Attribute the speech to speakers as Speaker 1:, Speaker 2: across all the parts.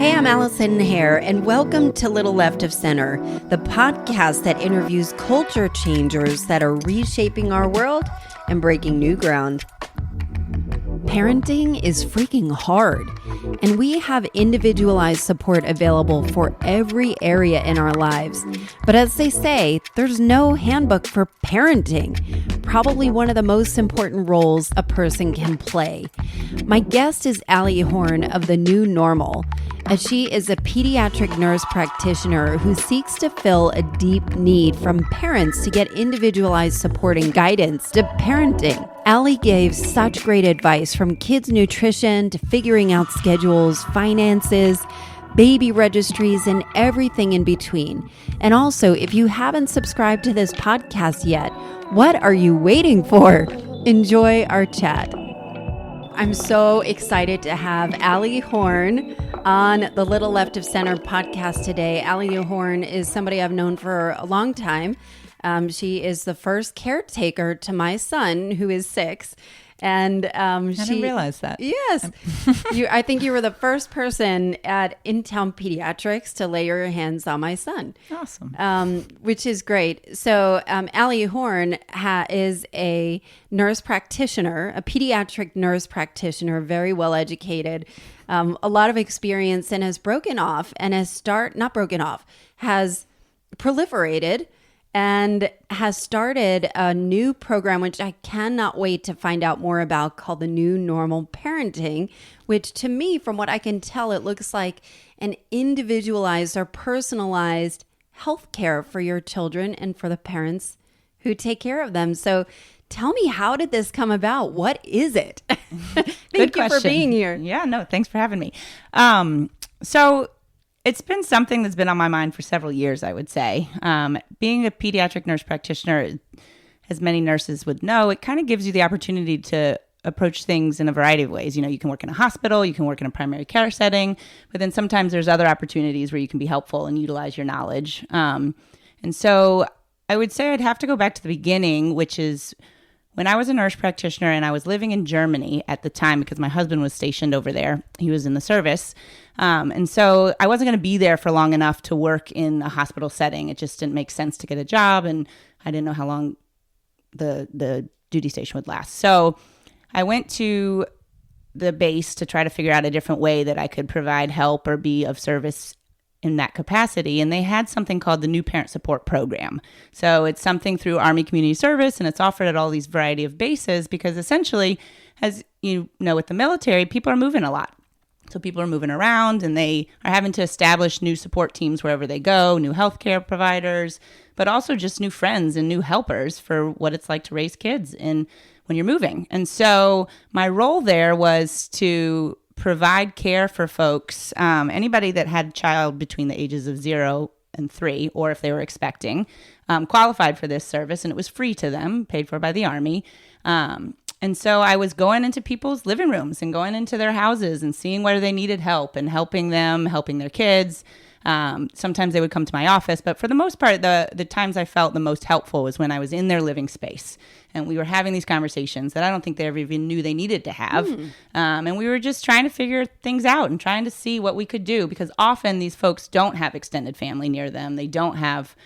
Speaker 1: Hey, I'm Allison here, and welcome to Little Left of Center, the podcast that interviews culture changers that are reshaping our world and breaking new ground. Parenting is freaking hard, and we have individualized support available for every area in our lives. But as they say, there's no handbook for parenting, probably one of the most important roles a person can play. My guest is Allie Horne of The New Normal, as she is a pediatric nurse practitioner who seeks to fill a deep need from parents to get individualized support and guidance to parenting. Allie gave such great advice from kids' nutrition to figuring out schedules, finances, baby registries, and everything in between. And also, if you haven't subscribed to this podcast yet, what are you waiting for? Enjoy our chat. I'm so excited to have Allie Horne on the Little Left of Center podcast today. Allie Horne is somebody I've known for a long time. She is the first caretaker to my son, who is 6. And
Speaker 2: I didn't realize that.
Speaker 1: Yes. I think you were the first person at In-Town Pediatrics to lay your hands on my son.
Speaker 2: Awesome.
Speaker 1: Which is great. So Allie Horne is a nurse practitioner, a pediatric nurse practitioner, very well educated, a lot of experience, and has has proliferated and has started a new program, which I cannot wait to find out more about, called The New Normal Parenting, which to me, from what I can tell, it looks like an individualized or personalized healthcare for your children and for the parents who take care of them. So tell me, how did this come about? What is it? Thank you for being here.
Speaker 2: Yeah, no, thanks for having me. So it's been something that's been on my mind for several years, I would say. Being a pediatric nurse practitioner, as many nurses would know, it kind of gives you the opportunity to approach things in a variety of ways. You know, you can work in a hospital, you can work in a primary care setting, but then sometimes there's other opportunities where you can be helpful and utilize your knowledge. And so I would say I'd have to go back to the beginning, which is when I was a nurse practitioner and I was living in Germany at the time because my husband was stationed over there. He was in the service. And so I wasn't going to be there for long enough to work in a hospital setting. It just didn't make sense to get a job, and I didn't know how long the duty station would last. So I went to the base to try to figure out a different way that I could provide help or be of service in that capacity. And they had something called the New Parent Support Program. So it's something through Army Community Service, and it's offered at all these variety of bases because essentially, as you know, with the military, people are moving a lot. So people are moving around and they are having to establish new support teams wherever they go, new healthcare providers, but also just new friends and new helpers for what it's like to raise kids when you're moving. And so my role there was to provide care for folks, anybody that had a child between the ages of 0 and 3, or if they were expecting, qualified for this service, and it was free to them, paid for by the Army. And so I was going into people's living rooms and going into their houses and seeing where they needed help and helping them, helping their kids. Sometimes they would come to my office, but for the most part, the times I felt the most helpful was when I was in their living space and we were having these conversations that I don't think they ever even knew they needed to have. And we were just trying to figure things out and trying to see what we could do, because often these folks don't have extended family near them. They don't have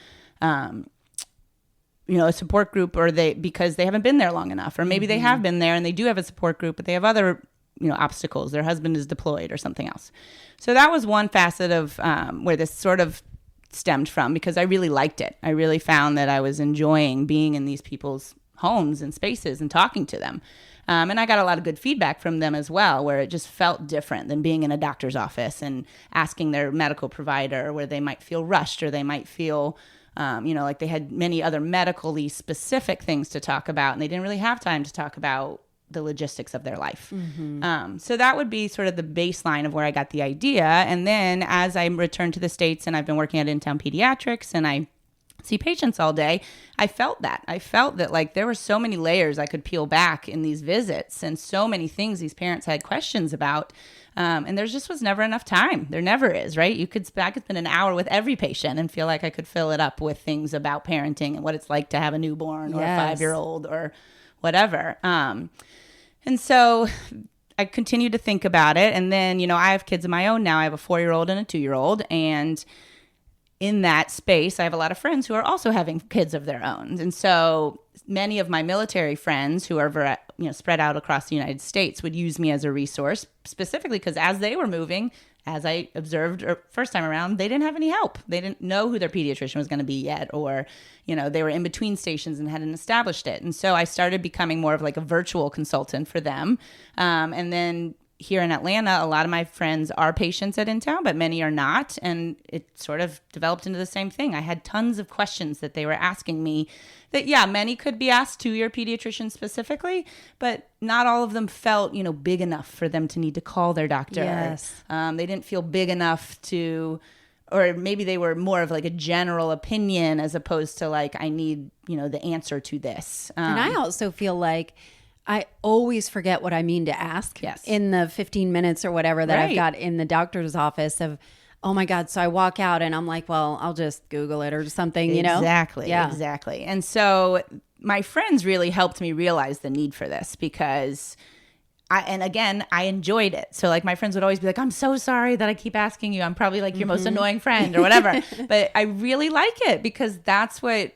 Speaker 2: a support group, or because they haven't been there long enough, or maybe they have been there and they do have a support group, but they have other obstacles. Their husband is deployed or something else. So that was one facet of where this sort of stemmed from, because I really liked it. I really found that I was enjoying being in these people's homes and spaces and talking to them. And I got a lot of good feedback from them as well, where it just felt different than being in a doctor's office and asking their medical provider, where they might feel rushed or they might feel like they had many other medically specific things to talk about, and they didn't really have time to talk about the logistics of their life. So that would be sort of the baseline of where I got the idea. And then as I returned to the States and I've been working at In-Town Pediatrics and I see patients all day, I felt that like there were so many layers I could peel back in these visits and so many things these parents had questions about. And there just was never enough time. There never is, right? I could spend an hour with every patient and feel like I could fill it up with things about parenting and what it's like to have a newborn or a 5-year-old or whatever. And so I continued to think about it. And then, I have kids of my own now. I have a 4-year-old and a 2-year-old. And in that space, I have a lot of friends who are also having kids of their own. And so many of my military friends who are spread out across the United States would use me as a resource, specifically because as they were moving, as I observed first time around, they didn't have any help. They didn't know who their pediatrician was going to be yet, or, they were in between stations and hadn't established it. And so I started becoming more of like a virtual consultant for them. And then here in Atlanta, a lot of my friends are patients at InTown, but many are not. And it sort of developed into the same thing. I had tons of questions that they were asking me that, many could be asked to your pediatrician specifically, but not all of them felt, big enough for them to need to call their doctor.
Speaker 1: Yes.
Speaker 2: They didn't feel big enough to, or maybe they were more of like a general opinion as opposed to like, I need, the answer to this.
Speaker 1: And I also feel like I always forget what I mean to ask in the 15 minutes or whatever that I've got in the doctor's office of, oh my God. So I walk out and I'm like, well, I'll just Google it or something,
Speaker 2: Exactly. And so my friends really helped me realize the need for this because I enjoyed it. So like my friends would always be like, I'm so sorry that I keep asking you. I'm probably like your most annoying friend or whatever. But I really like it because that's what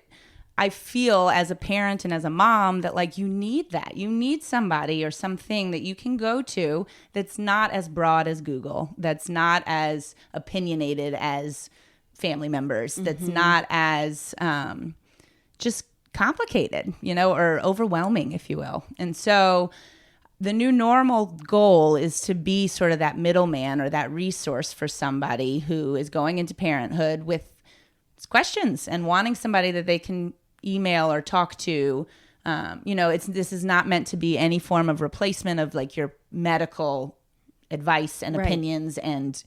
Speaker 2: I feel as a parent and as a mom that like you need that. You need somebody or something that you can go to that's not as broad as Google, that's not as opinionated as family members, that's not as just complicated, or overwhelming, if you will. And so the new normal goal is to be sort of that middleman or that resource for somebody who is going into parenthood with questions and wanting somebody that they can email or talk to. This is not meant to be any form of replacement of like your medical advice and opinions and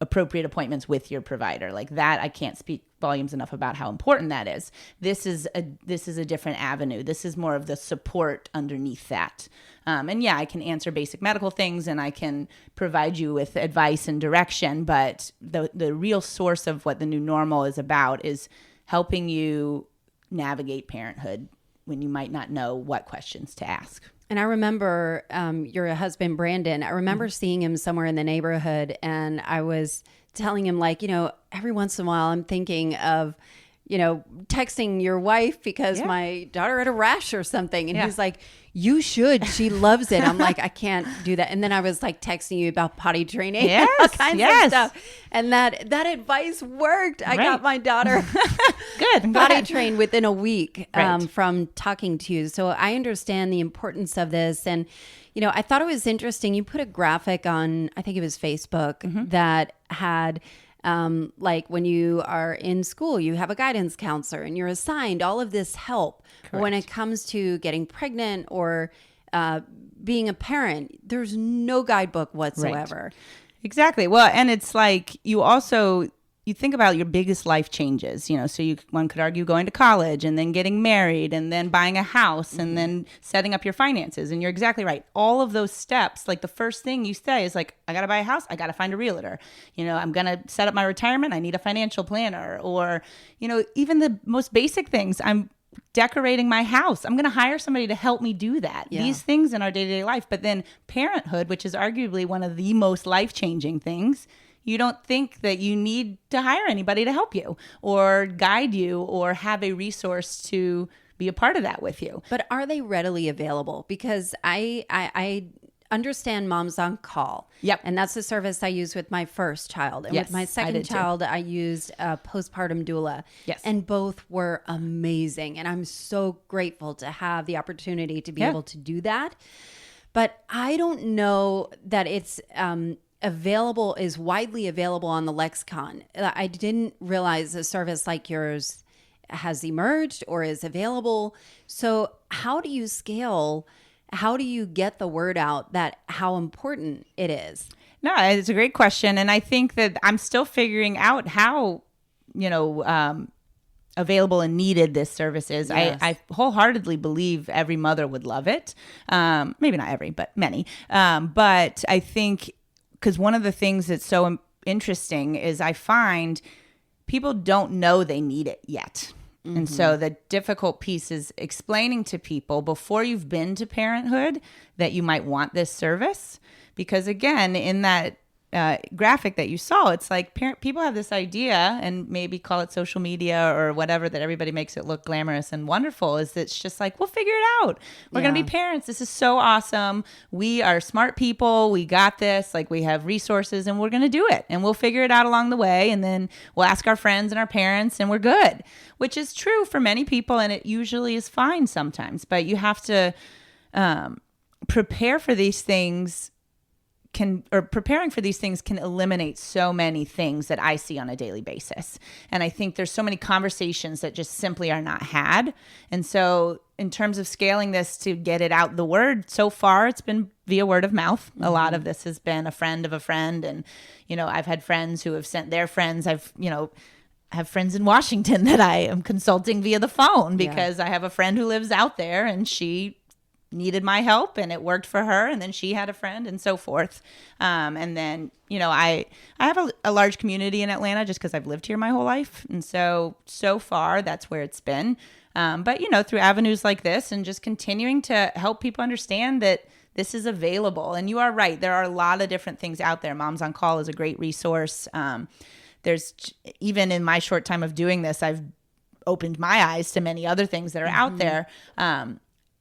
Speaker 2: appropriate appointments with your provider. Like that, I can't speak volumes enough about how important that is. This is a different avenue. This is more of the support underneath that. I can answer basic medical things and I can provide you with advice and direction, but the real source of what the new normal is about is helping you navigate parenthood when you might not know what questions to ask.
Speaker 1: And I remember your husband, Brandon, I remember seeing him somewhere in the neighborhood and I was telling him like, every once in a while I'm thinking of, texting your wife because my daughter had a rash or something. And he's like, you should. She loves it. I'm like, I can't do that. And then I was like texting you about potty training and all kinds of stuff. And that advice worked. I got my daughter
Speaker 2: good
Speaker 1: potty trained within a week from talking to you. So I understand the importance of this. And, I thought it was interesting. You put a graphic on, I think it was Facebook, that had like when you are in school, you have a guidance counselor and you're assigned all of this help. Correct. When it comes to getting pregnant or being a parent, there's no guidebook whatsoever.
Speaker 2: Right. Exactly. Well, and it's like you think about your biggest life changes, so one could argue going to college and then getting married and then buying a house and then setting up your finances. And you're exactly right. All of those steps, like the first thing you say is like, I got to buy a house. I got to find a realtor. I'm going to set up my retirement. I need a financial planner or, even the most basic things. I'm decorating my house. I'm going to hire somebody to help me do that. Yeah. These things in our day-to-day life. But then parenthood, which is arguably one of the most life-changing things, you don't think that you need to hire anybody to help you or guide you or have a resource to be a part of that with you.
Speaker 1: But are they readily available? Because I understand Moms on Call.
Speaker 2: Yep.
Speaker 1: And that's the service I used with my first child. And with my second child, I used a postpartum doula.
Speaker 2: Yes.
Speaker 1: And both were amazing. And I'm so grateful to have the opportunity to be able to do that. But I don't know that it's is widely available on the lexicon. I didn't realize a service like yours has emerged or is available. So how do you scale? How do you get the word out that how important it is?
Speaker 2: No, it's a great question. And I think that I'm still figuring out how, available and needed this service is. Yes. I wholeheartedly believe every mother would love it. Maybe not every, but many. But I think because one of the things that's so interesting is I find people don't know they need it yet. And so the difficult piece is explaining to people before you've been to parenthood that you might want this service. Because again, in that graphic that you saw, it's like people have this idea, and maybe call it social media or whatever, that everybody makes it look glamorous and wonderful, is that it's just like, we'll figure it out. We're going to be parents. This is so awesome. We are smart people. We got this. Like, we have resources and we're going to do it, and we'll figure it out along the way. And then we'll ask our friends and our parents and we're good, which is true for many people. And it usually is fine sometimes, but you have to prepare for these things. Preparing for these things can eliminate so many things that I see on a daily basis. And I think there's so many conversations that just simply are not had. And so in terms of scaling this to get it out the word, so far it's been via word of mouth. A lot of this has been a friend of a friend. And, I've had friends who have sent their friends. Have friends in Washington that I am consulting via the phone because I have a friend who lives out there, and she needed my help and it worked for her, and then she had a friend, and so forth. And then I have a large community in Atlanta just because I've lived here my whole life, and so far that's where it's been. But through avenues like this, and just continuing to help people understand that this is available. And you are right, there are a lot of different things out there. Moms on Call is a great resource. There's, even in my short time of doing this, I've opened my eyes to many other things that are out there.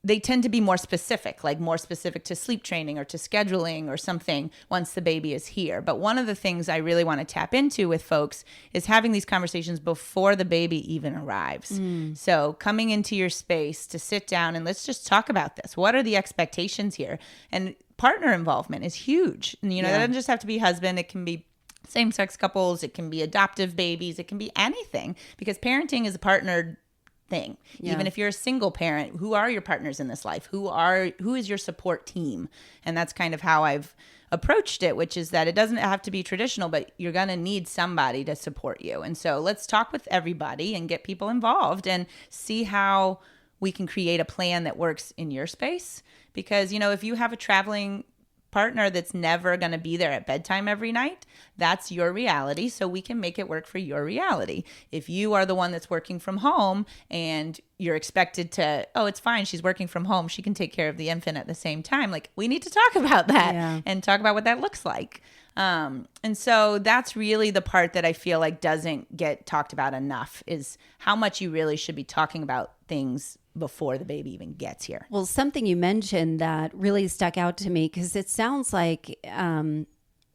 Speaker 2: They tend to be more specific to sleep training or to scheduling or something once the baby is here. But one of the things I really want to tap into with folks is having these conversations before the baby even arrives. So coming into your space to sit down and let's just talk about this. What are the expectations here? And partner involvement is huge. And, that doesn't just have to be husband. It can be same-sex couples. It can be adoptive babies. It can be anything, because parenting is a partnered thing. Even if you're a single parent, who are your partners in this life? Who is your support team? And that's kind of how I've approached it, which is that it doesn't have to be traditional, but you're going to need somebody to support you. And so let's talk with everybody and get people involved and see how we can create a plan that works in your space. Because, if you have a traveling partner that's never going to be there at bedtime every night, that's your reality. So we can make it work for your reality. If you are the one that's working from home and you're expected to, it's fine, she's working from home, she can take care of the infant at the same time. Like, we need to talk about that and talk about what that looks like. And so that's really the part that I feel like doesn't get talked about enough, is how much you really should be talking about things before the baby even gets here.
Speaker 1: Well, something you mentioned that really stuck out to me, because it sounds like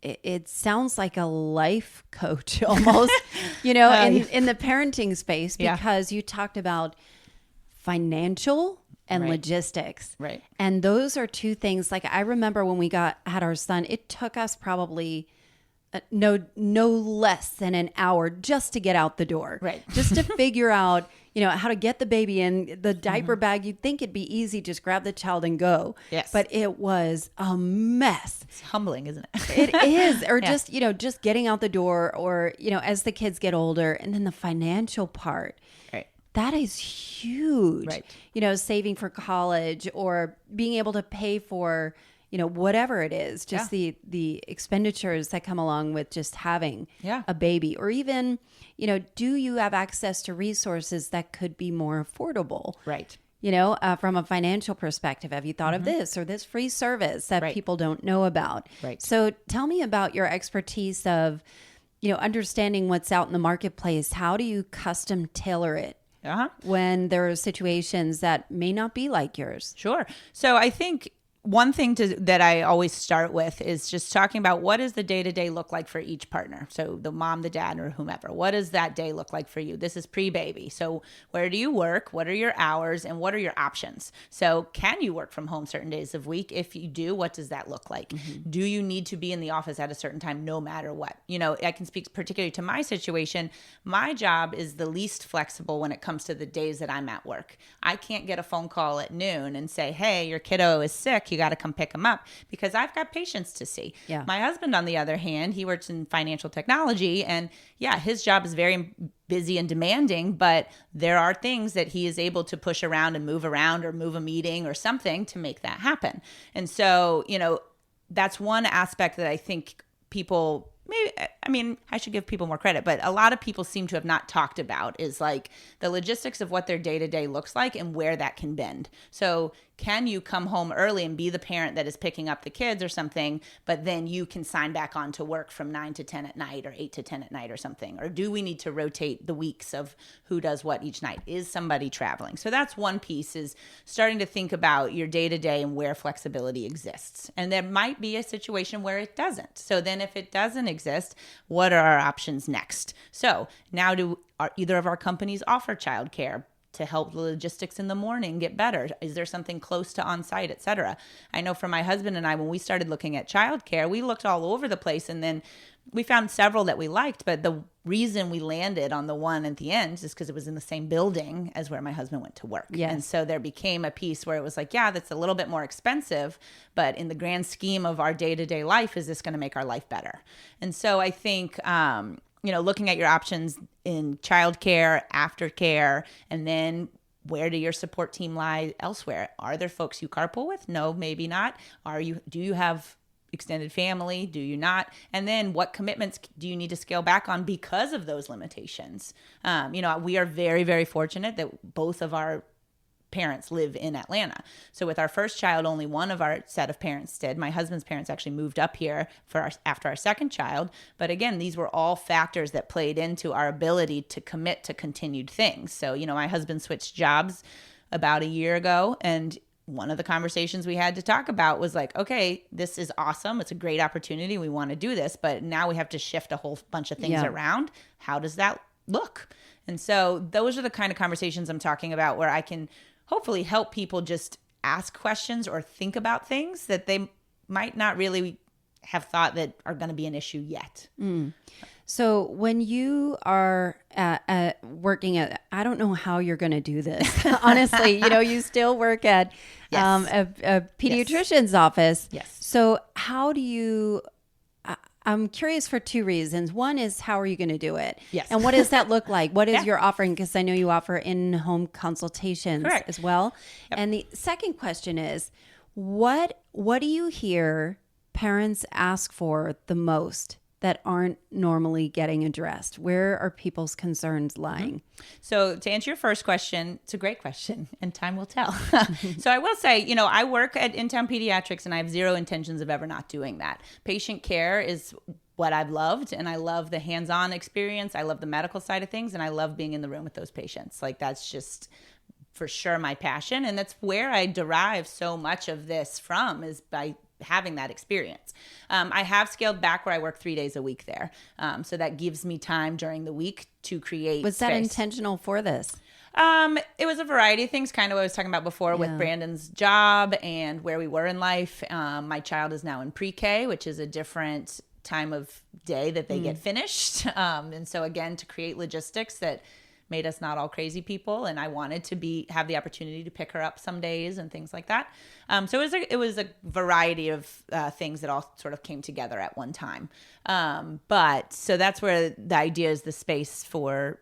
Speaker 1: it sounds like a life coach almost, in the parenting space, because you talked about financial and logistics.
Speaker 2: Right.
Speaker 1: And those are two things. Like, I remember when we had our son, it took us probably no less than an hour just to get out the door.
Speaker 2: Right.
Speaker 1: Just to figure out, how to get the baby in the diaper bag. You'd think it'd be easy, just grab the child and go.
Speaker 2: Yes.
Speaker 1: But it was a mess.
Speaker 2: It's humbling, isn't it?
Speaker 1: It is. Or just getting out the door, or, as the kids get older, and then the financial part.
Speaker 2: Right.
Speaker 1: That is huge.
Speaker 2: Right.
Speaker 1: Saving for college, or being able to pay for, whatever it is, just the expenditures that come along with just having a baby. Or even, do you have access to resources that could be more affordable?
Speaker 2: Right.
Speaker 1: From a financial perspective, have you thought of this or this free service that people don't know about?
Speaker 2: Right.
Speaker 1: So tell me about your expertise of, understanding what's out in the marketplace. How do you custom tailor it when there are situations that may not be like yours?
Speaker 2: Sure. So I think one thing that I always start with is just talking about, what does the day-to-day look like for each partner? So the mom, the dad, or whomever, what does that day look like for you? This is pre-baby. So where do you work? What are your hours? And what are your options? So can you work from home certain days of week? If you do, what does that look like? Mm-hmm. Do you need to be in the office at a certain time no matter what? I can speak particularly to my situation. My job is the least flexible when it comes to the days that I'm at work. I can't get a phone call at noon and say, hey, your kiddo is sick, you got to come pick him up, because I've got patients to see. Yeah. My husband, on the other hand, he works in financial technology, and his job is very busy and demanding, but there are things that he is able to push around and move around, or move a meeting or something to make that happen. And so, that's one aspect that I think people mean, I should give people more credit, but a lot of people seem to have not talked about is like the logistics of what their day-to-day looks like and where that can bend. So can you come home early and be the parent that is picking up the kids or something, but then you can sign back on to work from 9 to 10 at night or 8 to 10 at night or something? Or do we need to rotate the weeks of who does what each night? Is somebody traveling? So that's one piece, is starting to think about your day-to-day and where flexibility exists. And there might be a situation where it doesn't. So then if it doesn't exist, what are our options next? So now either of our companies offer childcare to help the logistics in the morning get better? Is there something close to on-site, et cetera? I know for my husband and I, when we started looking at childcare, we looked all over the place, and then we found several that we liked, but the reason we landed on the one at the end is because it was in the same building as where my husband went to work.
Speaker 1: Yes.
Speaker 2: And so there became a piece where it was like, yeah, that's a little bit more expensive, but in the grand scheme of our day-to-day life, is this going to make our life better? And so I think, looking at your options in childcare, aftercare, and then where do your support team lie elsewhere? Are there folks you carpool with? No, maybe not. Do you have extended family? Do you not? And then what commitments do you need to scale back on because of those limitations? We are very, very fortunate that both of our parents live in Atlanta. So with our first child, only one of our set of parents did. My husband's parents actually moved up here after our second child. But again, these were all factors that played into our ability to commit to continued things. So, my husband switched jobs about a year ago, and one of the conversations we had to talk about was like, okay, this is awesome. It's a great opportunity. We want to do this, but now we have to shift a whole bunch of things around. How does that look? And so those are the kind of conversations I'm talking about, where I can hopefully help people just ask questions or think about things that they might not really have thought that are going to be an issue yet.
Speaker 1: So when you are working at, I don't know how you're going to do this. Honestly, you still work at a pediatrician's office.
Speaker 2: Yes.
Speaker 1: So how do you, I'm curious for two reasons. One is, how are you going to do it?
Speaker 2: Yes.
Speaker 1: And what does that look like? What is your offering? Because I know you offer in-home consultations as well. Yep. And the second question is, what do you hear parents ask for the most that aren't normally getting addressed? Where are people's concerns lying?
Speaker 2: So to answer your first question, it's a great question, and time will tell. So I will say, I work at In-Town Pediatrics, and I have zero intentions of ever not doing that. Patient care is what I've loved, and I love the hands-on experience. I love the medical side of things, and I love being in the room with those patients. Like, that's just for sure my passion, and that's where I derive so much of this from, is by having that experience. I have scaled back where I work 3 days a week there. So that gives me time during the week to create
Speaker 1: Was that intentional for this?
Speaker 2: It was a variety of things, kind of what I was talking about before with Brandon's job and where we were in life. My child is now in pre-K, which is a different time of day that they get finished. And so again, to create logistics that made us not all crazy people, and I wanted to have the opportunity to pick her up some days and things like that. So it was a variety of things that all sort of came together at one time. But so that's where the idea is, the space for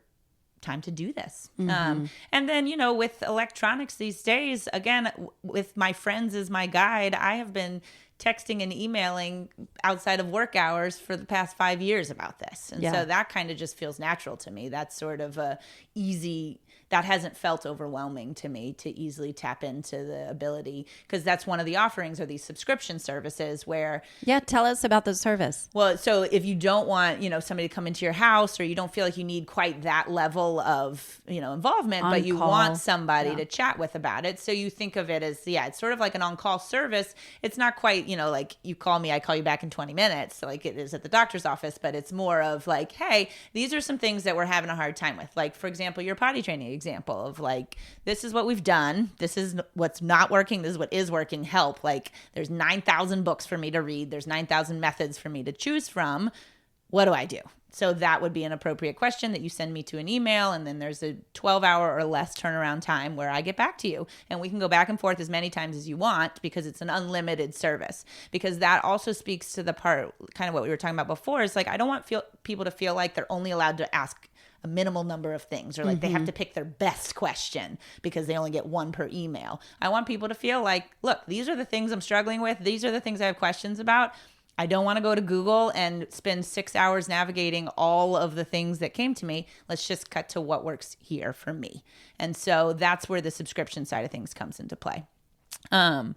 Speaker 2: time to do this. And then, with electronics these days, again, with my friends as my guide, I have been texting and emailing outside of work hours for the past 5 years about this. And so that kind of just feels natural to me. That's sort of that hasn't felt overwhelming to me to easily tap into the ability, because that's one of the offerings, are these subscription services where...
Speaker 1: Yeah, tell us about the service.
Speaker 2: Well, so if you don't want, somebody to come into your house, or you don't feel like you need quite that level of, involvement, but you want somebody to chat with about it. So you think of it as, it's sort of like an on-call service. It's not quite, like you call me, I call you back in 20 minutes, like it is at the doctor's office, but it's more of like, hey, these are some things that we're having a hard time with. Like, for example, your potty training example of like, this is what we've done. This is what's not working. This is what is working. Help. Like, there's 9,000 books for me to read. There's 9,000 methods for me to choose from. What do I do? So that would be an appropriate question that you send me to an email, and then there's a 12-hour or less turnaround time where I get back to you, and we can go back and forth as many times as you want, because it's an unlimited service. Because that also speaks to the part, kind of what we were talking about before, is like, I don't want people to feel like they're only allowed to ask a minimal number of things, or like they have to pick their best question because they only get one per email. I want people to feel like, look, these are the things I'm struggling with. These are the things I have questions about. I don't want to go to Google and spend 6 hours navigating all of the things that came to me. Let's just cut to what works here for me. And so that's where the subscription side of things comes into play. And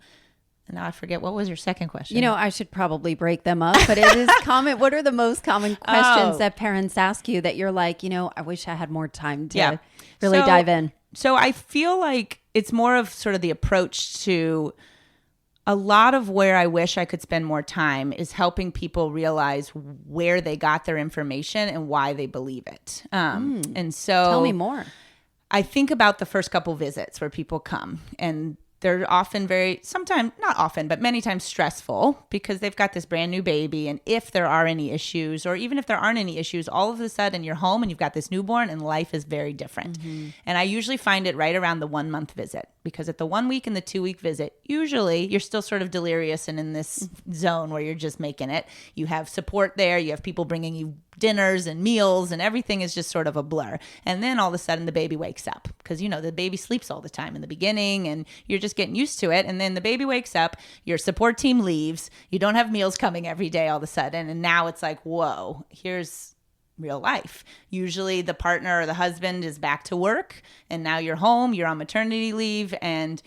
Speaker 2: now I forget, what was your second question?
Speaker 1: You know, I should probably break them up, but it is common. What are the most common questions that parents ask you that you're like, you know, I wish I had more time to really dive in?
Speaker 2: So I feel like it's more of sort of the approach to a lot of where I wish I could spend more time is helping people realize where they got their information and why they believe it. And so
Speaker 1: tell me more.
Speaker 2: I think about the first couple visits where people come, and they're often sometimes, not often, but many times stressful because they've got this brand new baby. And if there are any issues, or even if there aren't any issues, all of a sudden you're home and you've got this newborn and life is very different. And I usually find it right around the 1 month visit, because at the 1 week and the 2 week visit, usually you're still sort of delirious and in this zone where you're just making it. You have support there. You have people bringing you dinners and meals, and everything is just sort of a blur. And then all of a sudden the baby wakes up, because, you know, the baby sleeps all the time in the beginning and you're just getting used to it. And then the baby wakes up, your support team leaves, you don't have meals coming every day all of a sudden. And now it's like, whoa, here's real life. Usually the partner or the husband is back to work, and now you're home, you're on maternity leave, and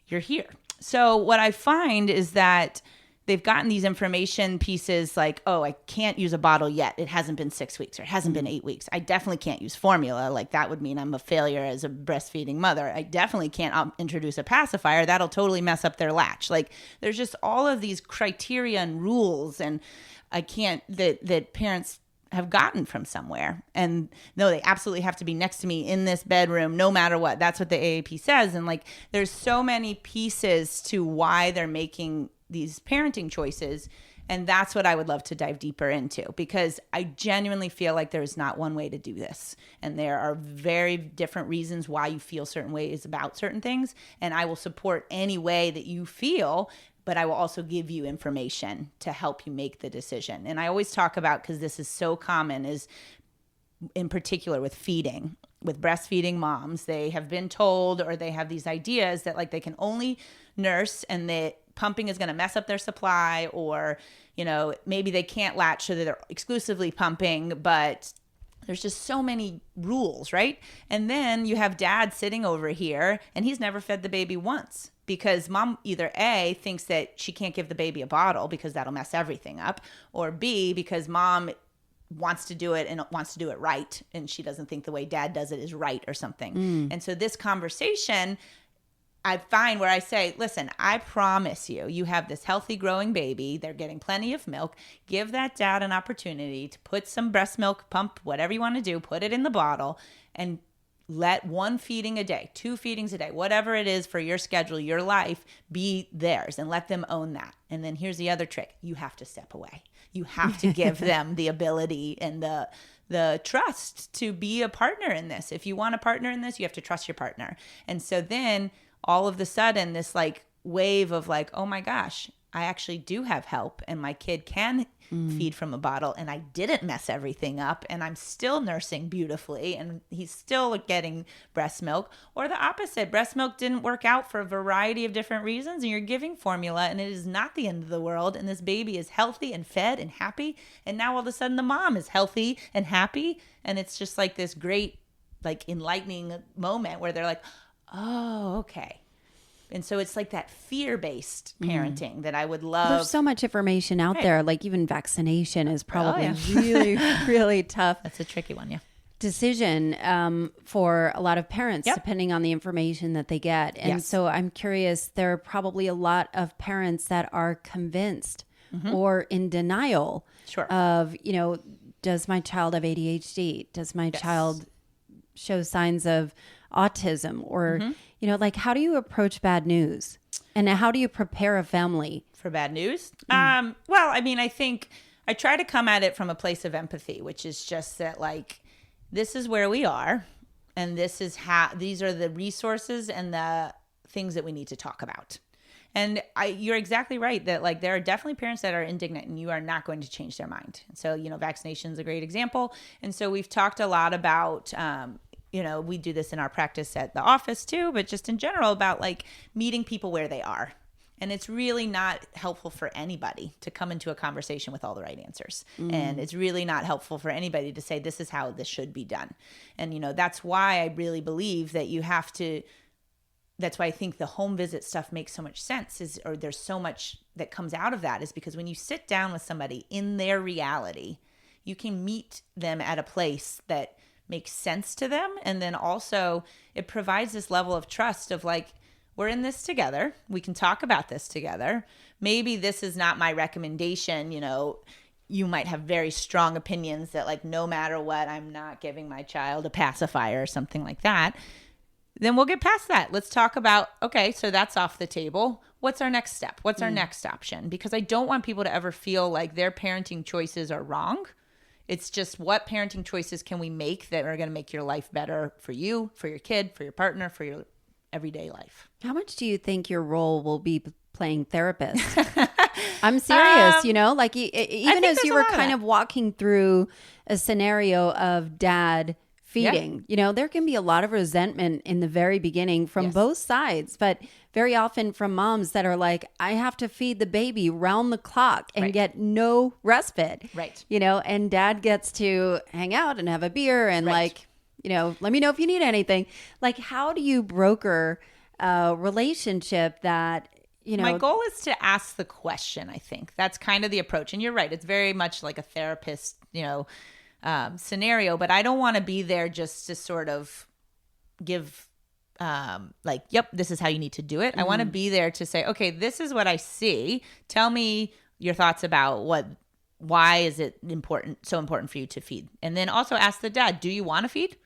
Speaker 2: you're here. So what I find is that they've gotten these information pieces like, oh, I can't use a bottle yet. It hasn't been 6 weeks, or it hasn't been 8 weeks. I definitely can't use formula. Like, that would mean I'm a failure as a breastfeeding mother. I definitely can't introduce a pacifier. That'll totally mess up their latch. Like, there's just all of these criteria and rules, and I can't, that parents have gotten from somewhere. And no, they absolutely have to be next to me in this bedroom, no matter what. That's what the AAP says. And like, there's so many pieces to why they're making these parenting choices. And that's what I would love to dive deeper into, because I genuinely feel like there is not one way to do this. And there are very different reasons why you feel certain ways about certain things. And I will support any way that you feel, but I will also give you information to help you make the decision. And I always talk about, because this is so common, is in particular with feeding, with breastfeeding moms, they have been told, or they have these ideas that like they can only nurse and that pumping is going to mess up their supply, or, you know, maybe they can't latch so that they're exclusively pumping, but there's just so many rules, right? And then you have dad sitting over here and he's never fed the baby once, because mom either A, thinks that she can't give the baby a bottle because that'll mess everything up, or B, because mom wants to do it and wants to do it right, and she doesn't think the way dad does it is right or something. And so this conversation, I find where I say, listen, I promise you, you have this healthy growing baby. They're getting plenty of milk. Give that dad an opportunity to put some breast milk, pump, whatever you want to do, put it in the bottle, and let 1 feeding a day, 2 feedings a day, whatever it is for your schedule, your life, be theirs, and let them own that. And then here's the other trick. You have to step away. You have to give them the ability and the trust to be a partner in this. If you want a partner in this, you have to trust your partner. And so then all of the sudden, this like wave of like, oh my gosh, I actually do have help, and my kid can feed from a bottle, and I didn't mess everything up, and I'm still nursing beautifully, and he's still getting breast milk. Or the opposite, breast milk didn't work out for a variety of different reasons, and you're giving formula, and it is not the end of the world, and this baby is healthy and fed and happy, and now all of a sudden the mom is healthy and happy, and it's just like this great, like, enlightening moment where they're like, oh, okay. And so it's like that fear-based parenting that I would love.
Speaker 1: There's so much information out there. Like even vaccination is probably really, really tough.
Speaker 2: That's a tricky one, yeah.
Speaker 1: Decision for a lot of parents, depending on the information that they get. And so I'm curious, there are probably a lot of parents that are convinced or in denial of, you know, does my child have ADHD? Does my child show signs of autism? Or, you know, like, how do you approach bad news? And how do you prepare a family
Speaker 2: for bad news? Well, I mean, I think I try to come at it from a place of empathy, which is just that, like, this is where we are, and this is how, these are the resources and the things that we need to talk about. And you're exactly right that, like, there are definitely parents that are indignant, and you are not going to change their mind. And so, you know, vaccination is a great example. And so we've talked a lot about, you know, we do this in our practice at the office too, but just in general about like meeting people where they are And it's really not helpful for anybody to come into a conversation with all the right answers. And it's really not helpful for anybody to say, this is how this should be done. And, that's why I really believe that you have to, that's why I think the home visit stuff makes so much sense, or there's so much that comes out of that, is because when you sit down with somebody in their reality, you can meet them at a place that makes sense to them. And then also it provides this level of trust of like, we're in this together. We can talk about this together. Maybe this is not my recommendation. You might have very strong opinions that like, no matter what, I'm not giving my child a pacifier or something like that. Then we'll get past that. Let's talk about, okay, so that's off the table. What's our next step? What's our next option? Because I don't want people to ever feel like their parenting choices are wrong. It's just, what parenting choices can we make that are going to make your life better for you, for your kid, for your partner, for your everyday life.
Speaker 1: How much do you think your role will be playing therapist? I'm serious, like even as you were kind of walking through a scenario of dad feeding, there can be a lot of resentment in the very beginning from both sides, but very often from moms that are like, I have to feed the baby round the clock and get no respite.
Speaker 2: Right.
Speaker 1: And dad gets to hang out and have a beer and like, let me know if you need anything. Like, how do you broker a relationship that,
Speaker 2: My goal is to ask the question, I think. That's kind of the approach. And you're right. It's very much like a therapist, scenario. But I don't want to be there just to sort of give yep, this is how you need to do it. I want to be there to say, okay, this is what I see. Tell me your thoughts about why is it so important for you to feed? And then also ask the dad, do you want to feed?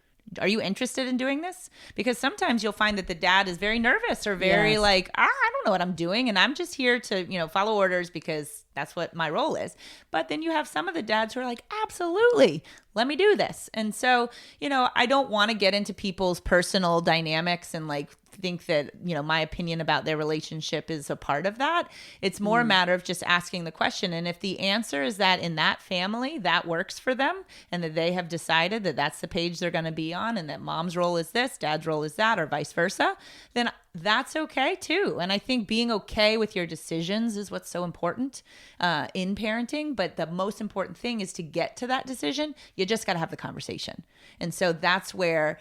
Speaker 2: Are you interested in doing this? Because sometimes you'll find that the dad is very nervous or very like, I don't know what I'm doing. And I'm just here to, follow orders because that's what my role is. But then you have some of the dads who are like, absolutely, let me do this. And so, I don't want to get into people's personal dynamics and like think that, my opinion about their relationship is a part of that. It's more a matter of just asking the question. And if the answer is that in that family, that works for them and that they have decided that that's the page they're going to be on and that mom's role is this, dad's role is that, or vice versa, then that's okay too. And I think being okay with your decisions is what's so important in parenting. But the most important thing is to get to that decision. You just got to have the conversation. And so that's where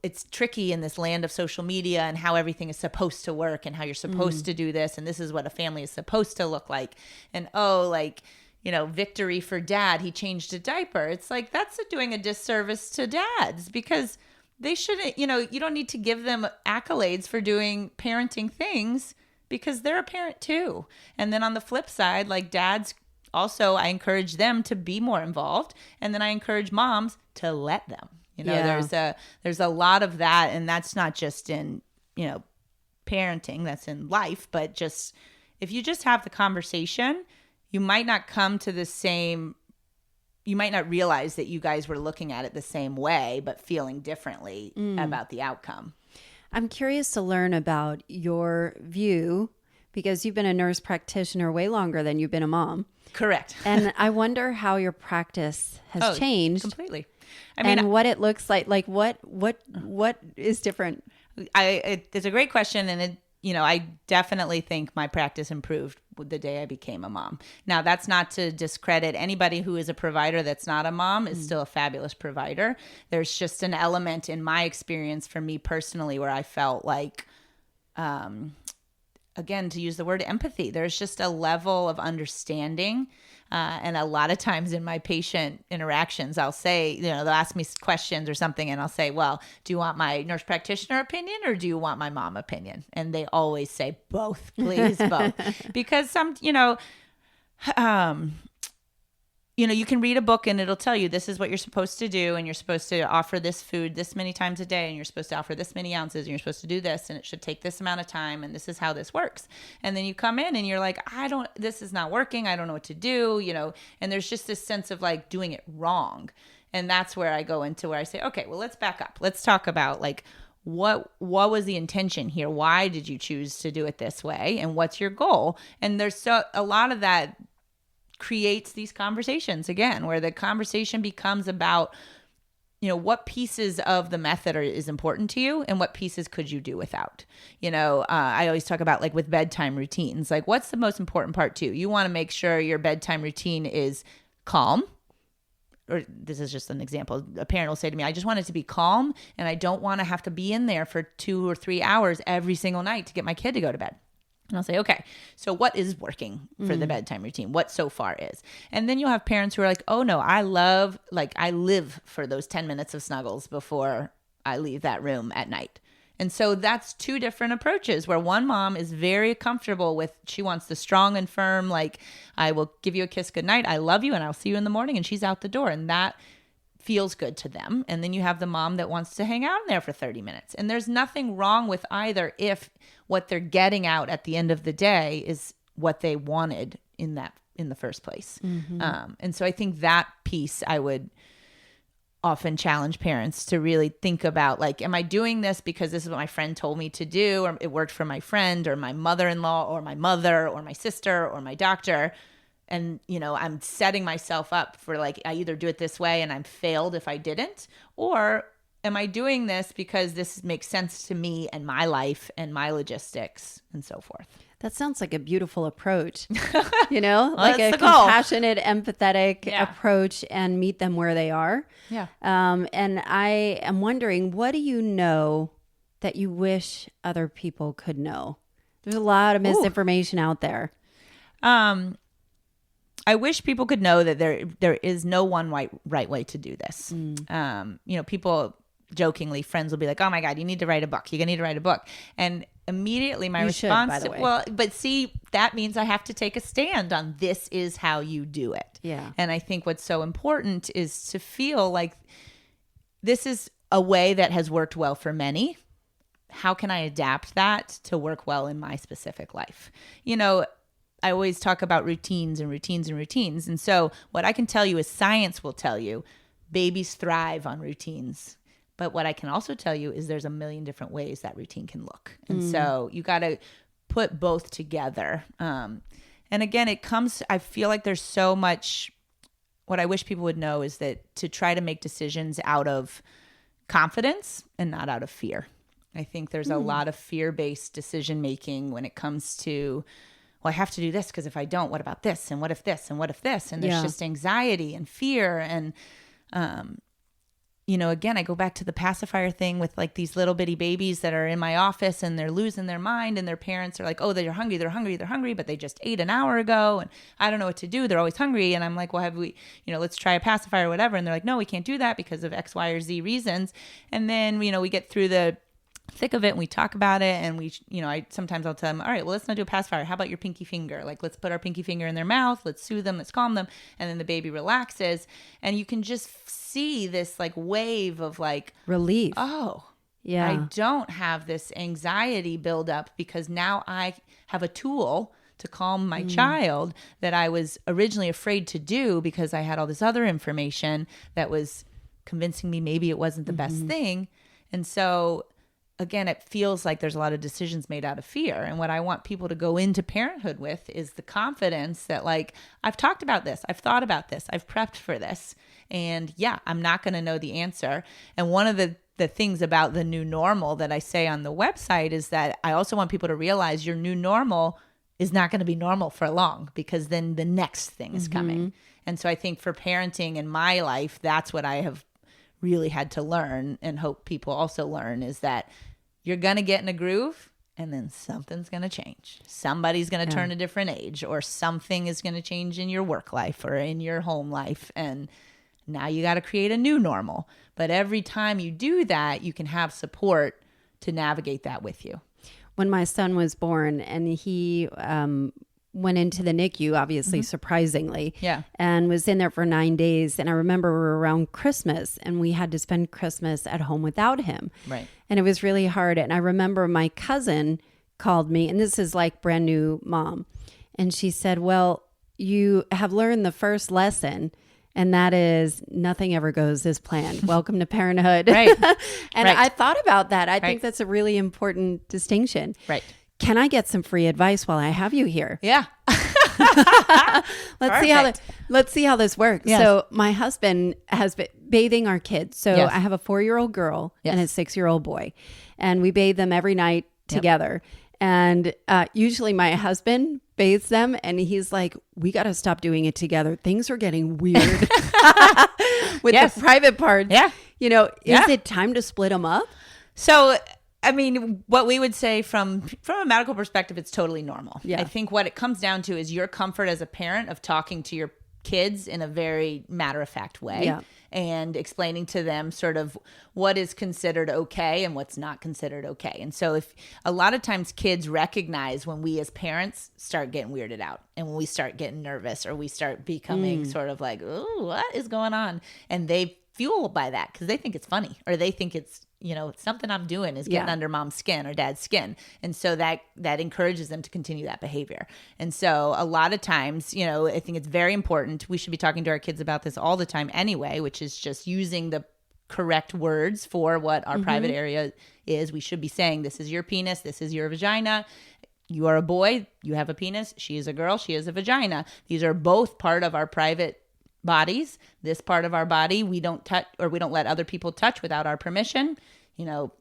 Speaker 2: it's tricky in this land of social media and how everything is supposed to work and how you're supposed to do this. And this is what a family is supposed to look like. And, victory for dad, he changed a diaper. It's like, that's doing a disservice to dads because they shouldn't, you don't need to give them accolades for doing parenting things because they're a parent too. And then on the flip side, like dads also, I encourage them to be more involved. And then I encourage moms to let them. There's a lot of that, and that's not just in, parenting, that's in life, but just if you just have the conversation, you might not realize that you guys were looking at it the same way, but feeling differently about the outcome.
Speaker 1: I'm curious to learn about your view because you've been a nurse practitioner way longer than you've been a mom.
Speaker 2: Correct.
Speaker 1: And I wonder how your practice has changed.
Speaker 2: Completely.
Speaker 1: And what it looks like. Like what is different?
Speaker 2: It's a great question. And I definitely think my practice improved the day I became a mom. Now, that's not to discredit anybody who is a provider that's not a mom is still a fabulous provider. There's just an element in my experience for me personally where I felt like, again, to use the word empathy, there's just a level of understanding. And a lot of times in my patient interactions, I'll say, they'll ask me questions or something and I'll say, well, do you want my nurse practitioner opinion or do you want my mom opinion? And they always say both, please, both. Because you can read a book and it'll tell you this is what you're supposed to do and you're supposed to offer this food this many times a day and you're supposed to offer this many ounces and you're supposed to do this and it should take this amount of time and this is how this works. And then you come in and you're like, this is not working. I don't know what to do, and there's just this sense of like doing it wrong. And that's where I go into where I say, okay, well, let's back up. Let's talk about like, what was the intention here? Why did you choose to do it this way? And what's your goal? And there's a lot of that creates these conversations again, where the conversation becomes about what pieces of the method is important to you and what pieces could you do without? I always talk about like with bedtime routines, like what's the most important part to you? You want to make sure your bedtime routine is calm. Or this is just an example. A parent will say to me, I just want it to be calm and I don't want to have to be in there for 2 or 3 hours every single night to get my kid to go to bed. And I'll say, okay, so what is working for the bedtime routine? What so far is? And then you'll have parents who are like, oh no, I live for those 10 minutes of snuggles before I leave that room at night. And so that's 2 different approaches where one mom is very comfortable with, she wants the strong and firm, like, I will give you a kiss goodnight, I love you, and I'll see you in the morning, and she's out the door. And that feels good to them. And then you have the mom that wants to hang out in there for 30 minutes. And there's nothing wrong with either if what they're getting out at the end of the day is what they wanted in the first place. And so I think that piece I would often challenge parents to really think about, like, am I doing this because this is what my friend told me to do, or it worked for my friend or my mother-in-law or my mother or my sister or my doctor? And, I'm setting myself up for like, I either do it this way and I'm failed if I didn't, or am I doing this because this makes sense to me and my life and my logistics and so forth?
Speaker 1: That sounds like a beautiful approach, like a compassionate, empathetic approach, and meet them where they are.
Speaker 2: Yeah.
Speaker 1: And I am wondering, what do you know that you wish other people could know? There's a lot of misinformation out there.
Speaker 2: I wish people could know that there is no one right way to do this. People jokingly, friends will be like, oh my God, you need to write a book. You need to write a book. And immediately my response, but see, that means I have to take a stand on this is how you do it.
Speaker 1: Yeah.
Speaker 2: And I think what's so important is to feel like this is a way that has worked well for many. How can I adapt that to work well in my specific life? I always talk about routines and routines and routines. And so what I can tell you is science will tell you babies thrive on routines. But what I can also tell you is there's a million different ways that routine can look. And so you got to put both together. And again, I feel like there's so much, what I wish people would know is that to try to make decisions out of confidence and not out of fear. I think there's a lot of fear-based decision-making when it comes to, well, I have to do this because if I don't, what about this? And what if this? And what if this? And there's just anxiety and fear. And, again, I go back to the pacifier thing with like these little bitty babies that are in my office and they're losing their mind and their parents are like, oh, they're hungry, but they just ate an hour ago and I don't know what to do. They're always hungry. And I'm like, well, let's try a pacifier or whatever. And they're like, no, we can't do that because of X, Y, or Z reasons. And then, we get through the thick of it and we talk about it and sometimes I'll tell them, all right, well, let's not do a pacifier. How about your pinky finger? Like, let's put our pinky finger in their mouth. Let's soothe them. Let's calm them. And then the baby relaxes. And you can just see this like wave of like
Speaker 1: relief.
Speaker 2: Oh,
Speaker 1: yeah.
Speaker 2: I don't have this anxiety build up because now I have a tool to calm my child that I was originally afraid to do because I had all this other information that was convincing me maybe it wasn't the best thing. And so again, it feels like there's a lot of decisions made out of fear. And what I want people to go into parenthood with is the confidence that like, I've talked about this, I've thought about this, I've prepped for this. And yeah, I'm not going to know the answer. And one of the things about the new normal that I say on the website is that I also want people to realize your new normal is not going to be normal for long because then the next thing is coming. And so I think for parenting in my life, that's what I have really had to learn and hope people also learn is that you're going to get in a groove and then something's going to change. Somebody's going to turn a different age or something is going to change in your work life or in your home life. And now you got to create a new normal. But every time you do that, you can have support to navigate that with you.
Speaker 1: When my son was born and he went into the NICU, obviously, surprisingly, and was in there for 9 days. And I remember we were around Christmas and we had to spend Christmas at home without him.
Speaker 2: Right.
Speaker 1: And it was really hard. And I remember my cousin called me, and this is like brand new mom. And she said, well, you have learned the first lesson. And that is nothing ever goes as planned. Welcome to parenthood.
Speaker 2: Right.
Speaker 1: And I thought about that. I think that's a really important distinction.
Speaker 2: Right.
Speaker 1: Can I get some free advice while I have you here?
Speaker 2: Yeah.
Speaker 1: Let's see how this works.
Speaker 2: Yes.
Speaker 1: So my husband has bathing our kids. So
Speaker 2: Yes.
Speaker 1: I have a 4-year-old girl
Speaker 2: Yes.
Speaker 1: and a 6-year-old boy, and we bathe them every night together. And usually my husband bathes them, and he's like, we got to stop doing it together. Things are getting weird with
Speaker 2: Yes.
Speaker 1: the private parts.
Speaker 2: Yeah.
Speaker 1: You know, is
Speaker 2: Yeah.
Speaker 1: it time to split them up?
Speaker 2: So, I mean, what we would say from a medical perspective, it's totally normal.
Speaker 1: Yeah.
Speaker 2: I think what it comes down to is your comfort as a parent of talking to your kids in a very matter-of-fact way.
Speaker 1: Yeah.
Speaker 2: And explaining to them sort of what is considered okay and what's not considered okay. And so if a lot of times kids recognize when we as parents start getting weirded out and when we start getting nervous or we start becoming sort of like, oh, what is going on? And they fuel by that because they think it's funny or they think it's, you know, something I'm doing is getting under mom's skin or dad's skin. And so that encourages them to continue that behavior. And so a lot of times, you know, I think it's very important. We should be talking to our kids about this all the time anyway, which is just using the correct words for what our private area is. We should be saying, this is your penis, this is your vagina. You are a boy, you have a penis. She is a girl, she is a vagina. These are both part of our private bodies. This part of our body we don't touch, or we don't let other people touch without our permission, you know,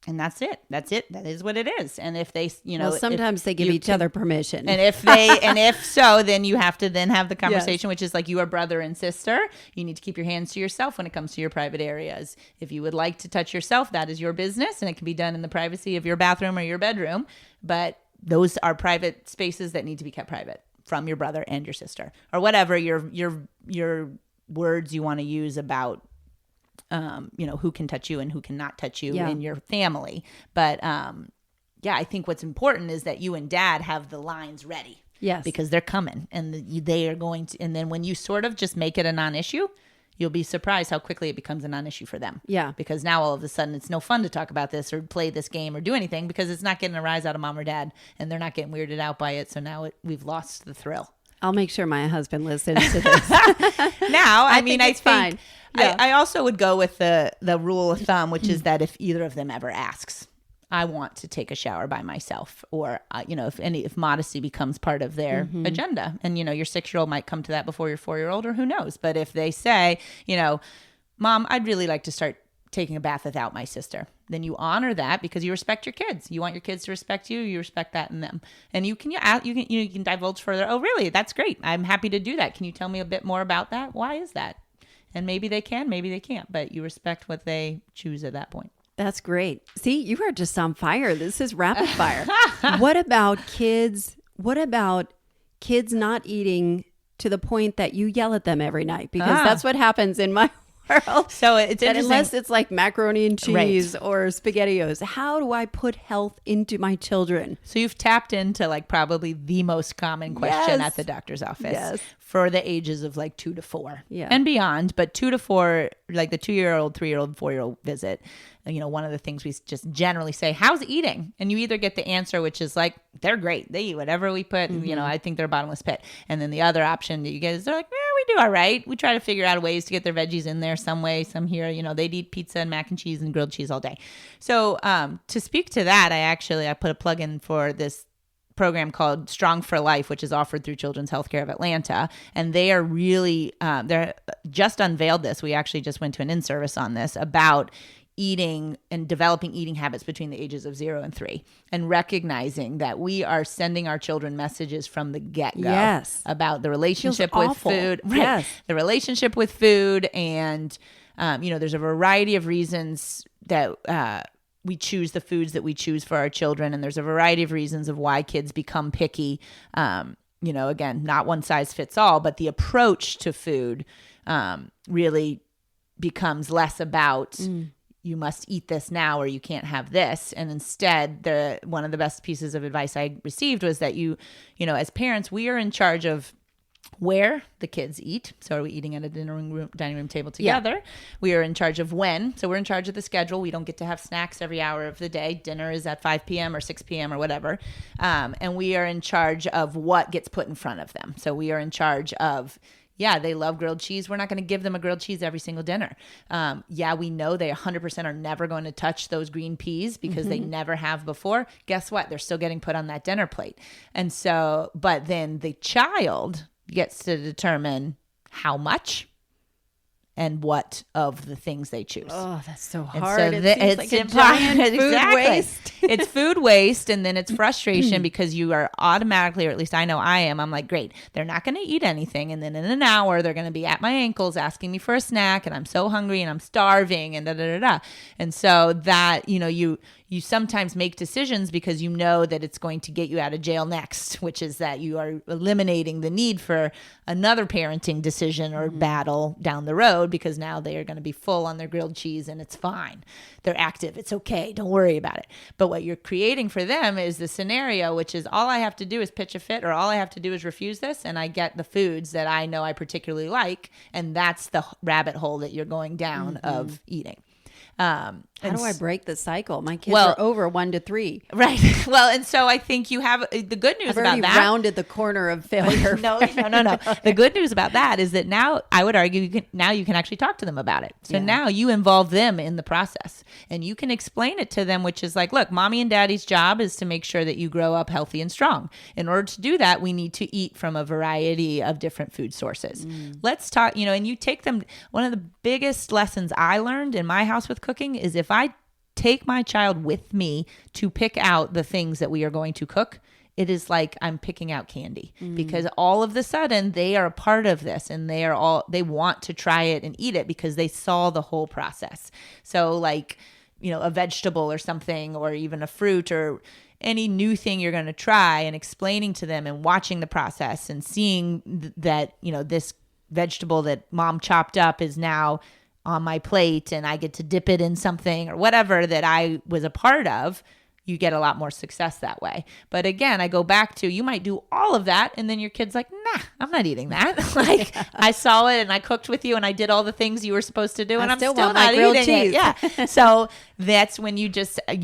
Speaker 2: and that's it. That is what it is. And if they, you know,
Speaker 1: Well, sometimes they give each other permission.
Speaker 2: and if so, then you have to then have the conversation, which is like, you are brother and sister. You need to keep your hands to yourself when it comes to your private areas. If you would like to touch yourself, that is your business, and it can be done in the privacy of your bathroom or your bedroom. But those are private spaces that need to be kept private from your brother and your sister, or whatever your words you want to use about, you know, who can touch you and who cannot touch you in your family. But I think what's important is that you and dad have the lines ready.
Speaker 1: Yes.
Speaker 2: Because they're coming and they are going to, and then when you sort of just make it a non-issue, you'll be surprised how quickly it becomes a non-issue for them. Yeah. Because now all of a sudden it's no fun to talk about this or play this game or do anything because it's not getting a rise out of mom or dad and they're not getting weirded out by it. So now we've lost the thrill.
Speaker 1: I'll make sure my husband listens to this.
Speaker 2: Now, I mean, I think
Speaker 1: fine. Yeah.
Speaker 2: I also would go with the rule of thumb, which is that if either of them ever asks, I want to take a shower by myself, or you know, if modesty becomes part of their agenda, and you know, your 6-year-old might come to that before your 4-year-old, or who knows. But if they say, you know, Mom, I'd really like to start taking a bath without my sister, then you honor that because you respect your kids. You want your kids to respect you. You respect that in them, and you can divulge further. Oh, really? That's great. I'm happy to do that. Can you tell me a bit more about that? Why is that? And maybe they can, maybe they can't, but you respect what they choose at that point.
Speaker 1: That's great. See, you are just on fire. This is rapid fire. What about kids? What about kids not eating to the point that you yell at them every night? Because that's what happens in my world.
Speaker 2: So it's interesting.
Speaker 1: Unless it's like macaroni and cheese or SpaghettiOs, how do I put health into my children?
Speaker 2: So you've tapped into like probably the most common question at the doctor's office for the ages of like 2 to 4 and beyond. But 2 to 4, like the 2-year-old, 3-year-old, 4-year-old visit, you know, one of the things we just generally say, how's eating? And you either get the answer, which is like, they're great. They eat whatever we put, you know, I think they're a bottomless pit. And then the other option that you get is they're like, we do all right. We try to figure out ways to get their veggies in there some way, some here, you know, they'd eat pizza and mac and cheese and grilled cheese all day. So to speak to that, I put a plug in for this program called Strong for Life, which is offered through Children's Healthcare of Atlanta. And they are really, they're just unveiled this. We actually just went to an in-service on this about eating and developing eating habits between the ages of 0 and 3, and recognizing that we are sending our children messages from the get-go about the relationship with food. The relationship with food. And, you know, there's a variety of reasons that we choose the foods that we choose for our children. And there's a variety of reasons of why kids become picky. You know, again, not one size fits all, but the approach to food really becomes less about you must eat this now or you can't have this. And instead, one of the best pieces of advice I received was that you know, as parents, we are in charge of where the kids eat. So are we eating at a dining room table together? Yeah. We are in charge of when. So we're in charge of the schedule. We don't get to have snacks every hour of the day. Dinner is at 5 p.m. or 6 p.m. or whatever. And we are in charge of what gets put in front of them. So we are in charge of, they love grilled cheese. We're not going to give them a grilled cheese every single dinner. We know they 100% are never going to touch those green peas because they never have before. Guess what? They're still getting put on that dinner plate. And so, but then the child gets to determine how much
Speaker 3: and what of the things they choose.
Speaker 1: Oh, that's so
Speaker 3: And
Speaker 1: hard.
Speaker 3: so
Speaker 1: It seems like a giant food
Speaker 3: exactly.
Speaker 1: waste.
Speaker 3: It's food waste, and then it's frustration because you are automatically, or at least I know I am, I'm like, great, they're not going to eat anything, and then in an hour they're going to be at my ankles asking me for a snack, and I'm so hungry and I'm starving, and da da da da. And so that, you sometimes make decisions because you know that it's going to get you out of jail next, which is that you are eliminating the need for another parenting decision or battle down the road, because now they are going to be full on their grilled cheese and it's fine. They're active. It's okay. Don't worry about it. But what you're creating for them is the scenario, which is all I have to do is pitch a fit, or all I have to do is refuse this, and I get the foods that I know I particularly like. And that's the rabbit hole that you're going down of eating.
Speaker 1: How do I break the cycle? My kids are over 1 to 3.
Speaker 3: Right. Well, and so I think you have the good news
Speaker 1: I've
Speaker 3: about
Speaker 1: already
Speaker 3: that.
Speaker 1: rounded the corner of failure.
Speaker 3: No. The good news about that is that now I would argue you can actually talk to them about it. So now you involve them in the process, and you can explain it to them, which is like, look, mommy and daddy's job is to make sure that you grow up healthy and strong. In order to do that, we need to eat from a variety of different food sources. Let's talk, and you take them. One of the biggest lessons I learned in my house with cooking is if I take my child with me to pick out the things that we are going to cook, it is like I'm picking out candy, because all of the sudden they are a part of this, and they want to try it and eat it because they saw the whole process. So like, a vegetable or something, or even a fruit or any new thing you're going to try, and explaining to them and watching the process and seeing that, this vegetable that mom chopped up is now on my plate, and I get to dip it in something or whatever that I was a part of, you get a lot more success that way. But again, I go back to, you might do all of that, and then your kid's like, nah, I'm not eating that. Like, I saw it and I cooked with you and I did all the things you were supposed to do, and I'm still not eating it. Yeah. So that's when you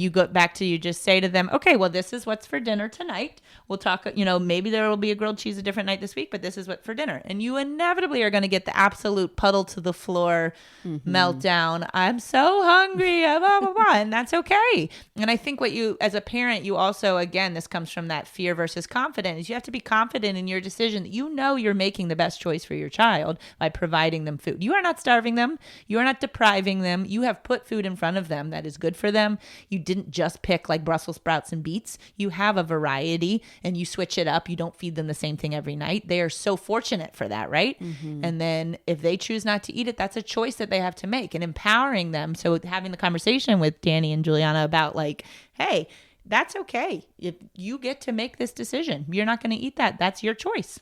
Speaker 3: go back to, you just say to them, okay, well, this is what's for dinner tonight. We'll talk, maybe there will be a grilled cheese a different night this week, but this is what for dinner. And you inevitably are going to get the absolute puddle to the floor meltdown. I'm so hungry, blah, blah, blah. And that's okay. And I think as a parent, you also, again, this comes from that fear versus confidence. You have to be confident in your decision that you're making the best choice for your child by providing them food. You are not starving them. You are not depriving them. You have put food in front of them that is good for them. You didn't just pick like Brussels sprouts and beets. You have a variety, and you switch it up. You don't feed them the same thing every night. They are so fortunate for that, right? And then if they choose not to eat it, that's a choice that they have to make, and empowering them. So having the conversation with Danny and Juliana about like, hey, that's okay. If you get to make this decision, you're not going to eat that. That's your choice.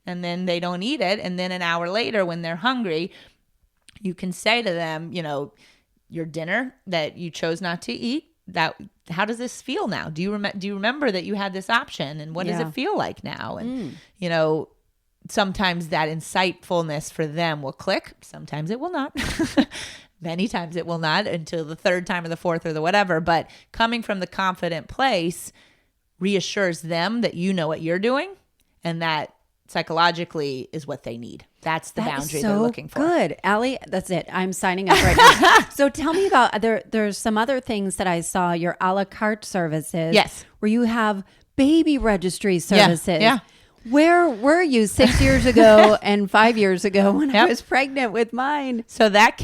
Speaker 3: And then they don't eat it. And then an hour later, when they're hungry, you can say to them, your dinner that you chose not to eat, how does this feel now? Do you remember that you had this option, and what does it feel like now? And, sometimes that insightfulness for them will click. Sometimes it will not. Many times it will not, until the third time or the fourth or the whatever. But coming from the confident place reassures them that you know what you're doing, and that psychologically is what they need. That's the boundary they're looking for.
Speaker 1: Good. Allie, that's it. I'm signing up right now. So tell me about, there's some other things that I saw, your a la carte services.
Speaker 3: Yes.
Speaker 1: Where you have baby registry services.
Speaker 3: Yeah.
Speaker 1: Where were you 6 years ago and 5 years ago when I was pregnant with mine?
Speaker 3: So that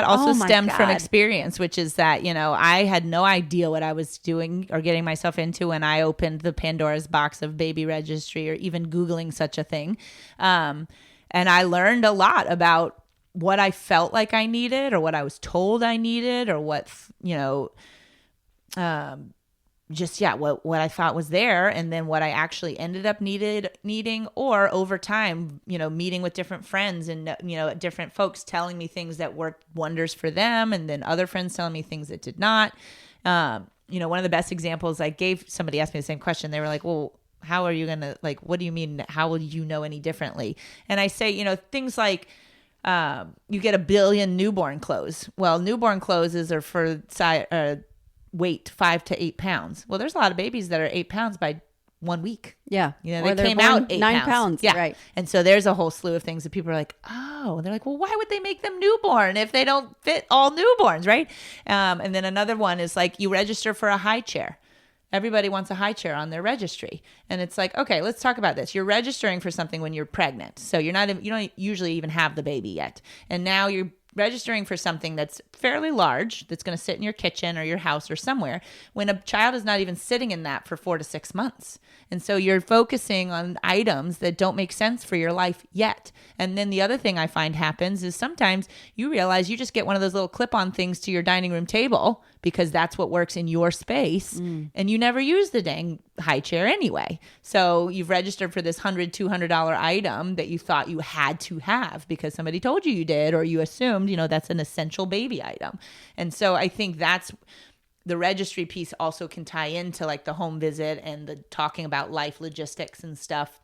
Speaker 3: also stemmed from experience, which is that, I had no idea what I was doing or getting myself into when I opened the Pandora's box of baby registry, or even Googling such a thing. And I learned a lot about what I felt like I needed, or what I was told I needed, or what, what I thought was there, and then what I actually ended up needing, or over time, meeting with different friends and, different folks telling me things that worked wonders for them, and then other friends telling me things that did not. One of the best examples I gave, somebody asked me the same question. They were like, well, how are you going to, what do you mean? How will you know any differently? And I say, things like, you get 1 billion newborn clothes. Well, newborn clothes are for weight 5 to 8 pounds. Well, there's a lot of babies that are 8 pounds by 1 week.
Speaker 1: Yeah.
Speaker 3: They came out
Speaker 1: 9 pounds.
Speaker 3: Yeah.
Speaker 1: Right.
Speaker 3: And so there's a whole slew of things that people are like, oh, and they're like, well, why would they make them newborn if they don't fit all newborns? Right. And then another one is like, you register for a high chair. Everybody wants a high chair on their registry. And it's like, okay, let's talk about this. You're registering for something when you're pregnant. So you don't usually even have the baby yet. And now you're registering for something that's fairly large, that's going to sit in your kitchen or your house or somewhere, when a child is not even sitting in that for 4 to 6 months. And so you're focusing on items that don't make sense for your life yet. And then the other thing I find happens is sometimes you realize you just get one of those little clip-on things to your dining room table because that's what works in your space. And you never use the dang high chair anyway. So you've registered for this $100, $200 item that you thought you had to have because somebody told you did, or you assumed, that's an essential baby item. And so I think that's the registry piece also can tie into like the home visit and the talking about life logistics and stuff.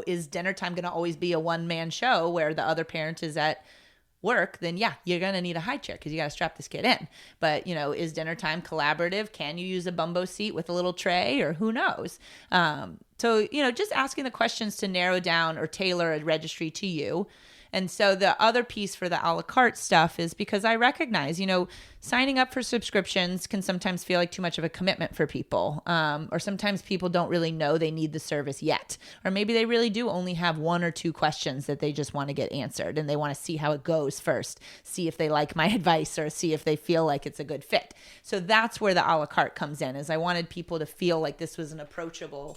Speaker 3: Is dinner time going to always be a one-man show where the other parent is at work? Then yeah, you're going to need a high chair because you got to strap this kid in. But, is dinner time collaborative? Can you use a bumbo seat with a little tray, or who knows? So, just asking the questions to narrow down or tailor a registry to you. And so the other piece for the a la carte stuff is because I recognize, signing up for subscriptions can sometimes feel like too much of a commitment for people. Or sometimes people don't really know they need the service yet. Or maybe they really do only have 1 or 2 questions that they just want to get answered and they want to see how it goes first, see if they like my advice or see if they feel like it's a good fit. So that's where the a la carte comes in, is I wanted people to feel like this was an approachable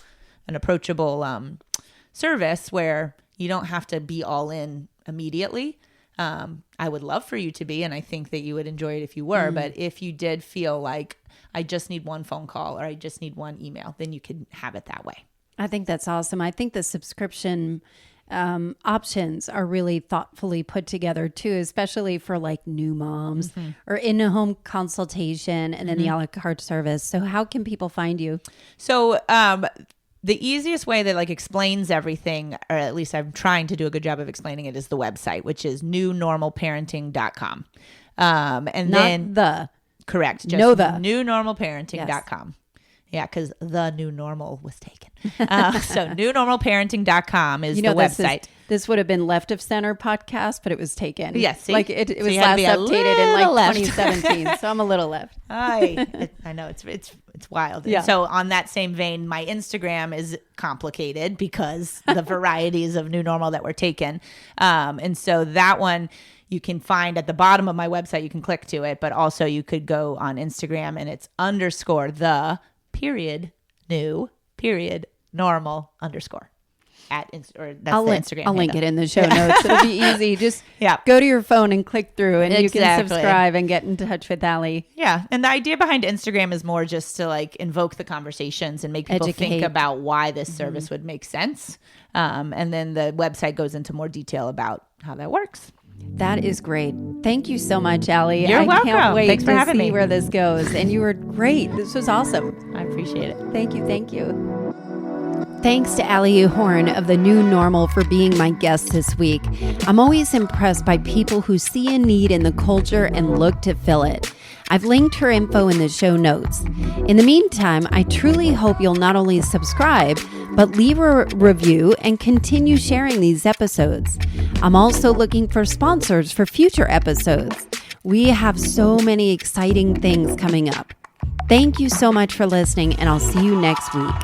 Speaker 3: service where you don't have to be all in immediately. I would love for you to be, and I think that you would enjoy it if you were, but if you did feel like I just need 1 phone call or I just need 1 email, then you could have it that way.
Speaker 1: I think that's awesome. I think the subscription options are really thoughtfully put together too, especially for like new moms or in-home consultation and then the a la carte service. So how can people find you?
Speaker 3: So, the easiest way that like explains everything, or at least I'm trying to do a good job of explaining it, is the website, which is newnormalparenting.com. Correct. Just newnormalparenting.com. Yeah, because the new normal was taken. So newnormalparenting.com is the website.
Speaker 1: This would have been Left of Center podcast, but it was taken.
Speaker 3: Yes.
Speaker 1: Like it was last updated in like 2017. So I'm a little left.
Speaker 3: I know it's wild.
Speaker 1: Yeah.
Speaker 3: And so on that same vein, my Instagram is complicated because the varieties of new normal that were taken. And so that one you can find at the bottom of my website. You can click to it, but also you could go on Instagram and it's _the _new_normal_ that's the Instagram.
Speaker 1: I'll link it in the show notes. It'll be easy. Just go to your phone and click through, and you can subscribe and get in touch with Allie.
Speaker 3: Yeah, and the idea behind Instagram is more just to like invoke the conversations and make people think about why this service would make sense. And then the website goes into more detail about how that works.
Speaker 1: That is great. Thank you so much, Allie.
Speaker 3: You're welcome.
Speaker 1: I can't wait
Speaker 3: Thanks for
Speaker 1: to
Speaker 3: having
Speaker 1: see
Speaker 3: me.
Speaker 1: where this goes. And you were great. This was awesome.
Speaker 3: I appreciate it.
Speaker 1: Thank you. Thank you. Thanks to Allie Horne of The New Normal for being my guest this week. I'm always impressed by people who see a need in the culture and look to fill it. I've linked her info in the show notes. In the meantime, I truly hope you'll not only subscribe, but leave a review and continue sharing these episodes. I'm also looking for sponsors for future episodes. We have so many exciting things coming up. Thank you so much for listening, and I'll see you next week.